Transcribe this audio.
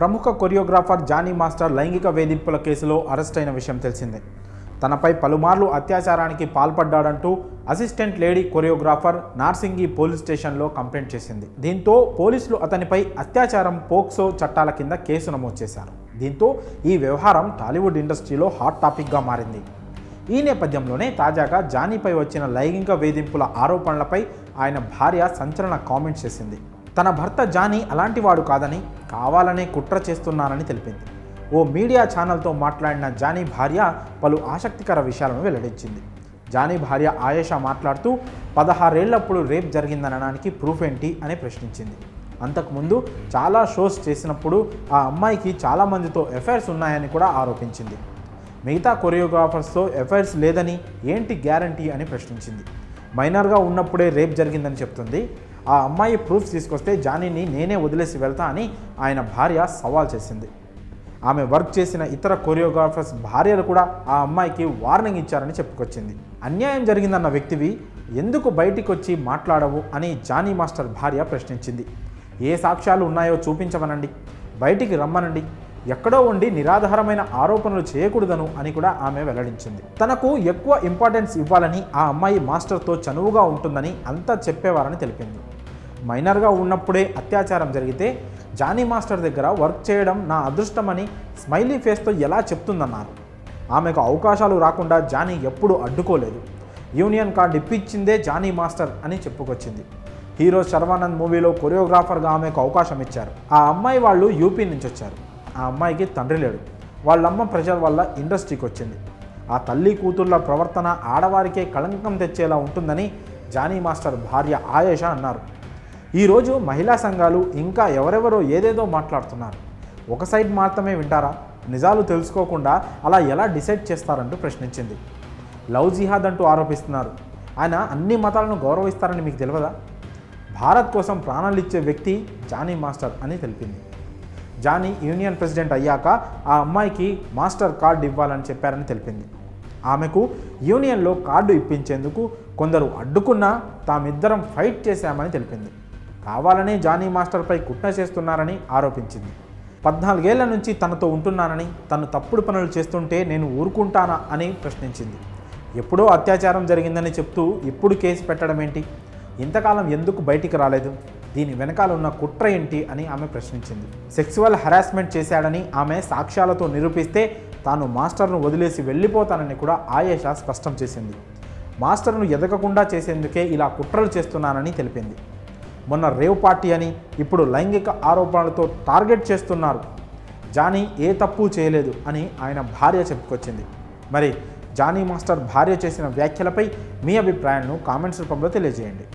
ప్రముఖ choreographer Johnny master లైంగిక వేధింపుల కేసులో అరెస్ట్ అయిన విషయం తెలిసిందే. తనపై పలుమార్లు అత్యాచారానికి పాల్పడ్డాడంటూ assistant lady choreographer Narsingi police స్టేషన్లో కంప్లైంట్ చేసింది. దీంతో పోలీసులు అతనిపై అత్యాచారం పోక్సో చట్టాల కింద కేసు నమోదు చేశారు. దీంతో ఈ వ్యవహారం టాలీవుడ్ ఇండస్ట్రీలో హాట్ టాపిక్గా మారింది. ఈ నేపథ్యంలోనే తాజాగా జానీపై వచ్చిన లైంగిక వేధింపుల ఆరోపణలపై ఆయన భార్య సంచలన కామెంట్స్ చేసింది. తన భర్త జానీ అలాంటివాడు కాదని, కావాలనే కుట్ర చేస్తున్నానని తెలిపింది. ఓ మీడియా ఛానల్తో మాట్లాడిన జానీ భార్య పలు ఆసక్తికర విషయాలను వెల్లడించింది. జానీ భార్య ఆయేషా మాట్లాడుతూ 16 ఏళ్లప్పుడు రేప్ జరిగిందనడానికి ప్రూఫ్ ఏంటి అని ప్రశ్నించింది. అంతకుముందు చాలా షోస్ చేసినప్పుడు ఆ అమ్మాయికి చాలామందితో ఎఫైర్స్ ఉన్నాయని కూడా ఆరోపించింది. మిగతా కొరియోగ్రాఫర్స్తో ఎఫైర్స్ లేదని ఏంటి గ్యారంటీ అని ప్రశ్నించింది. మైనర్గా ఉన్నప్పుడే రేప్ జరిగిందని చెప్తుంది. ఆ అమ్మాయి ప్రూఫ్స్ తీసుకొస్తే జానీని నేనే వదిలేసి వెళ్తా అని ఆయన భార్య సవాల్ చేసింది. ఆమె వర్క్ చేసిన ఇతర కొరియోగ్రాఫర్స్ భార్యలు కూడా ఆ అమ్మాయికి వార్నింగ్ ఇచ్చారని చెప్పుకొచ్చింది. అన్యాయం జరిగిందన్న వ్యక్తివి ఎందుకు బయటికి వచ్చి మాట్లాడవు అని జానీ మాస్టర్ భార్య ప్రశ్నించింది. ఏ సాక్ష్యాలు ఉన్నాయో చూపించమనండి, బయటికి రమ్మనండి, ఎక్కడో ఉండి నిరాధారమైన ఆరోపణలు చేయకూడదను అని కూడా ఆమె వెల్లడించింది. తనకు ఎక్కువ ఇంపార్టెన్స్ ఇవ్వాలని ఆ అమ్మాయి మాస్టర్తో చనువుగా ఉంటుందని అంతా చెప్పేవారని తెలిపింది. మైనర్గా ఉన్నప్పుడే అత్యాచారం జరిగితే జానీ మాస్టర్ దగ్గర వర్క్ చేయడం నా అదృష్టమని స్మైలీ ఫేస్తో ఎలా చెప్తుందన్నారు. ఆమెకు అవకాశాలు రాకుండా జానీ ఎప్పుడూ అడ్డుకోలేదు. యూనియన్ కార్డు ఇప్పించిందే జానీ మాస్టర్ అని చెప్పుకొచ్చింది. హీరో శర్వానంద్ మూవీలో కొరియోగ్రాఫర్గా ఆమెకు అవకాశం ఇచ్చారు. ఆ అమ్మాయి వాళ్ళు యూపీ నుంచి వచ్చారు. ఆ అమ్మాయికి తండ్రి లేడు. వాళ్ళమ్మ ప్రెషర్ వల్ల ఇండస్ట్రీకి వచ్చింది. ఆ తల్లి కూతుర్ల ప్రవర్తన ఆడవారికే కళంకం తెచ్చేలా ఉంటుందని జానీ మాస్టర్ భార్య ఆయేషా అన్నారు. ఈరోజు మహిళా సంఘాలు ఇంకా ఎవరెవరో ఏదేదో మాట్లాడుతున్నారు. ఒక సైడ్ మాత్రమే వింటారా? నిజాలు తెలుసుకోకుండా అలా ఎలా డిసైడ్ చేస్తారంటూ ప్రశ్నించింది. లవ్ జిహాద్ అంటూ ఆరోపిస్తున్నారు. ఆయన అన్ని మతాలను గౌరవిస్తారని మీకు తెలియదా? భారత్ కోసం ప్రాణాలు ఇచ్చే వ్యక్తి జానీ మాస్టర్ అని తెలిపింది. జానీ యూనియన్ ప్రెసిడెంట్ అయ్యాక ఆ అమ్మాయికి మాస్టర్ కార్డు ఇవ్వాలని చెప్పారని తెలిపింది. ఆమెకు యూనియన్లో కార్డు ఇప్పించేందుకు కొందరు అడ్డుకున్నా తామిద్దరం ఫైట్ చేశామని తెలిపింది. కావాలనే జానీ మాస్టర్పై కుట్ర చేస్తున్నారని ఆరోపించింది. 14 ఏళ్ల నుంచి తనతో ఉంటున్నానని, తను తప్పుడు పనులు చేస్తుంటే నేను ఊరుకుంటానా అని ప్రశ్నించింది. ఎప్పుడో అత్యాచారం జరిగిందని చెప్తూ ఇప్పుడు కేసు పెట్టడం ఏంటి? ఇంతకాలం ఎందుకు బయటికి రాలేదు? దీని వెనకాల ఉన్న కుట్ర ఏంటి అని ఆమె ప్రశ్నించింది. సెక్సువల్ హెరాస్మెంట్ చేశాడని ఆమె సాక్ష్యాలతో నిరూపిస్తే తాను మాస్టర్ను వదిలేసి వెళ్ళిపోతానని కూడా ఆయేషా స్పష్టం చేసింది. మాస్టర్ను ఎదగకుండా చేసేందుకే ఇలా కుట్రలు చేస్తున్నానని తెలిపింది. మొన్న రేవ్ పార్టీ అని, ఇప్పుడు లైంగిక ఆరోపణలతో టార్గెట్ చేస్తున్నారు. జానీ ఏ తప్పు చేయలేదు అని ఆయన భార్య చెప్పుకొచ్చింది. మరి జానీ మాస్టర్ భార్య చేసిన వ్యాఖ్యలపై మీ అభిప్రాయాలను కామెంట్స్ రూపంలో తెలియజేయండి.